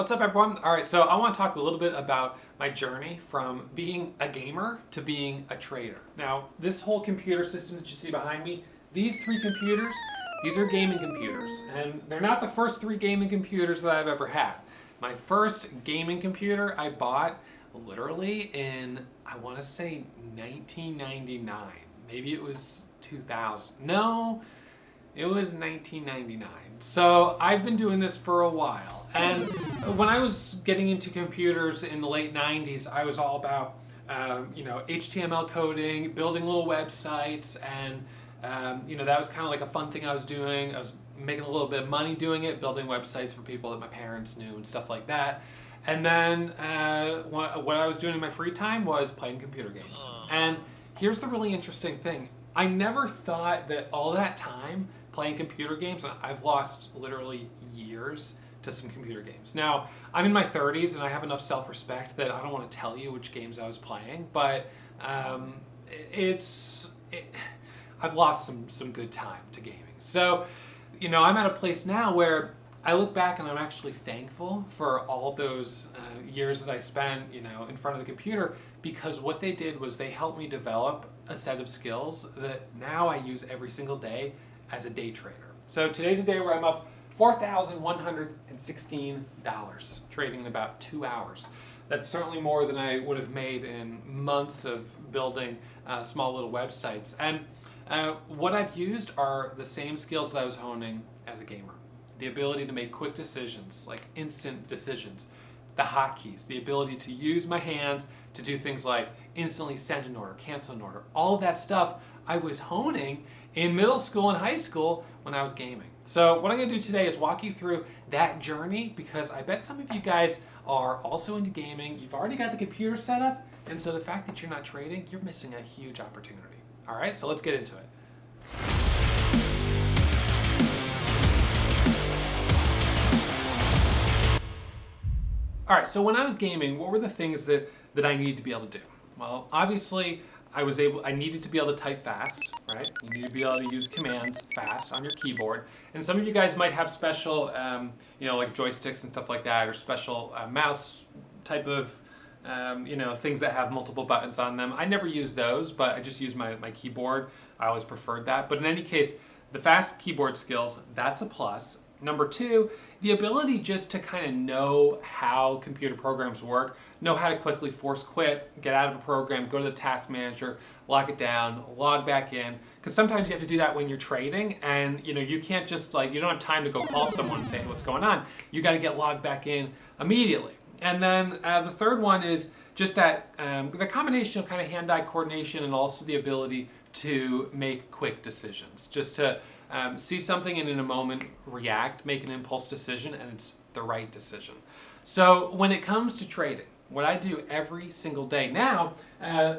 What's up, everyone? All right, so I want to talk a little bit about my journey from being a gamer to being a trader. Now, this whole computer system that you see behind me, these three computers, these are gaming computers, and they're not the first three gaming computers that I've ever had. My first gaming computer I bought literally in, I want to say 1999. Maybe it was 2000. No, it was 1999. So I've been doing this for a while. And when I was getting into computers in the late 90s, I was all about, HTML coding, building little websites, and, that was kind of like a fun thing I was doing. I was making a little bit of money doing it, building websites for people that my parents knew and stuff like that. And then what I was doing in my free time was playing computer games. And here's the really interesting thing. I never thought that all that time playing computer games, and I've lost literally years to some computer games. Now, I'm in my 30s and I have enough self-respect that I don't want to tell you which games I was playing, but I've lost some good time to gaming. So, I'm at a place now where I look back and I'm actually thankful for all those years that I spent, in front of the computer, because what they did was they helped me develop a set of skills that now I use every single day as a day trader. So today's a day where I'm up $4,116 trading in about 2 hours. That's certainly more than I would have made in months of building small little websites. And what I've used are the same skills that I was honing as a gamer. The ability to make quick decisions, like instant decisions. The hotkeys, the ability to use my hands to do things like instantly send an order, cancel an order. All of that stuff I was honing in middle school and high school when I was gaming. So what I'm going to do today is walk you through that journey, because I bet some of you guys are also into gaming. You've already got the computer set up, and so the fact that you're not trading, you're missing a huge opportunity. All right, so let's get into it. All right, so when I was gaming, what were the things that I needed to be able to do? Well, obviously, I needed to be able to type fast, right? You need to be able to use commands fast on your keyboard. And some of you guys might have special, like joysticks and stuff like that, or special mouse type of, things that have multiple buttons on them. I never use those, but I just use my keyboard. I always preferred that. But in any case, the fast keyboard skills, that's a plus. Number two, the ability just to kind of know how computer programs work, know how to quickly force quit, get out of a program, go to the task manager, lock it down, log back in. Because sometimes you have to do that when you're trading, and you can't just you don't have time to go call someone and say what's going on. You got to get logged back in immediately. And then the third one is just that the combination of kind of hand-eye coordination and also the ability to make quick decisions. Just to see something and in a moment react, make an impulse decision, and it's the right decision. So when it comes to trading, what I do every single day now,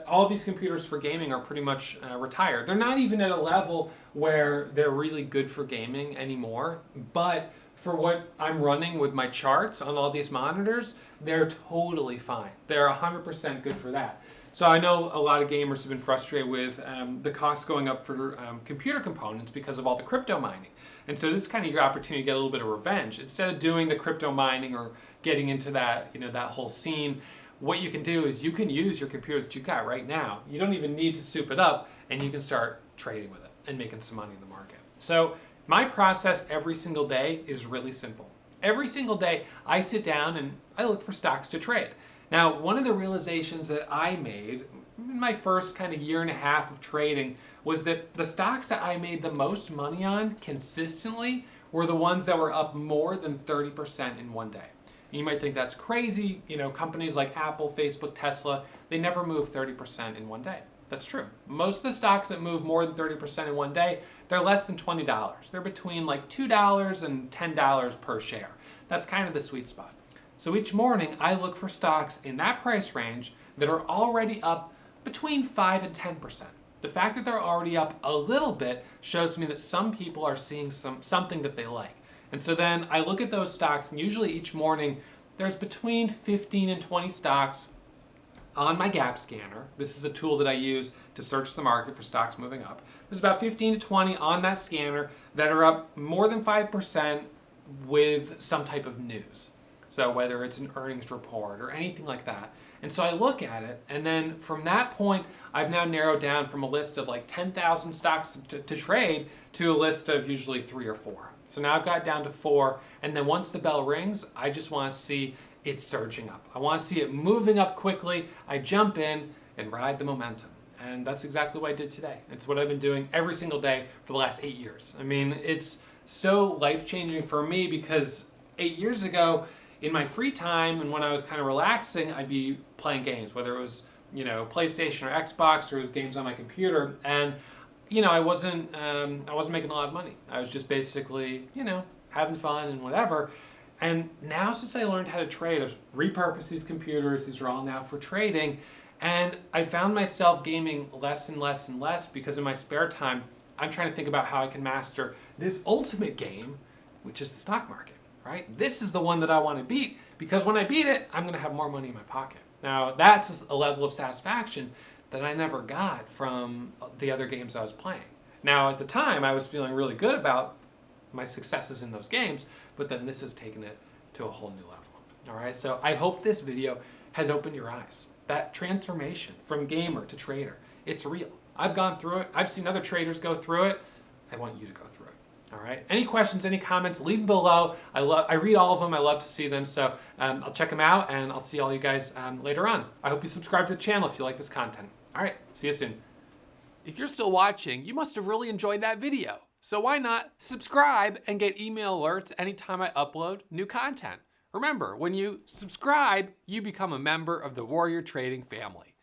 all of these computers for gaming are pretty much retired. They're not even at a level where they're really good for gaming anymore, but for what I'm running with my charts on all these monitors, they're totally fine. They're 100% good for that. So I know a lot of gamers have been frustrated with the cost going up for computer components because of all the crypto mining. And so this is kind of your opportunity to get a little bit of revenge. Instead of doing the crypto mining or getting into that, that whole scene, what you can do is you can use your computer that you've got right now. You don't even need to soup it up, and you can start trading with it and making some money in the market. So my process every single day is really simple. Every single day I sit down and I look for stocks to trade. Now, one of the realizations that I made in my first kind of year and a half of trading was that the stocks that I made the most money on consistently were the ones that were up more than 30% in one day. And you might think that's crazy. Companies like Apple, Facebook, Tesla, they never move 30% in one day. That's true. Most of the stocks that move more than 30% in one day, they're less than $20. They're between $2 and $10 per share. That's kind of the sweet spot. So each morning, I look for stocks in that price range that are already up between 5 and 10%. The fact that they're already up a little bit shows me that some people are seeing something that they like. And so then I look at those stocks, and usually each morning, there's between 15 and 20 stocks on my gap scanner. This is a tool that I use to search the market for stocks moving up. There's about 15 to 20 on that scanner that are up more than 5% with some type of news. So whether it's an earnings report or anything like that. And so I look at it, and then from that point, I've now narrowed down from a list of like 10,000 stocks to trade to a list of usually 3 or 4. So now I've got down to 4, and then once the bell rings, I just want to see it surging up. I want to see it moving up quickly. I jump in and ride the momentum. And that's exactly what I did today. It's what I've been doing every single day for the last 8 years. I mean, it's so life-changing for me because 8 years ago, in my free time and when I was kind of relaxing, I'd be playing games, whether it was, PlayStation or Xbox or it was games on my computer. And, I wasn't making a lot of money. I was just basically, having fun and whatever. And now since I learned how to trade, I've repurposed these computers. These are all now for trading. And I found myself gaming less and less and less because in my spare time, I'm trying to think about how I can master this ultimate game, which is the stock market. Right? This is the one that I want to beat because when I beat it, I'm going to have more money in my pocket. Now, that's a level of satisfaction that I never got from the other games I was playing. Now, at the time, I was feeling really good about my successes in those games, but then this has taken it to a whole new level. All right? So I hope this video has opened your eyes. That transformation from gamer to trader, it's real. I've gone through it. I've seen other traders go through it. I want you to go through it. All right. Any questions, any comments, leave them below. I read all of them. I love to see them. So I'll check them out and I'll see all you guys later on. I hope you subscribe to the channel if you like this content. All right. See you soon. If you're still watching, you must have really enjoyed that video. So why not subscribe and get email alerts anytime I upload new content? Remember, when you subscribe, you become a member of the Warrior Trading family.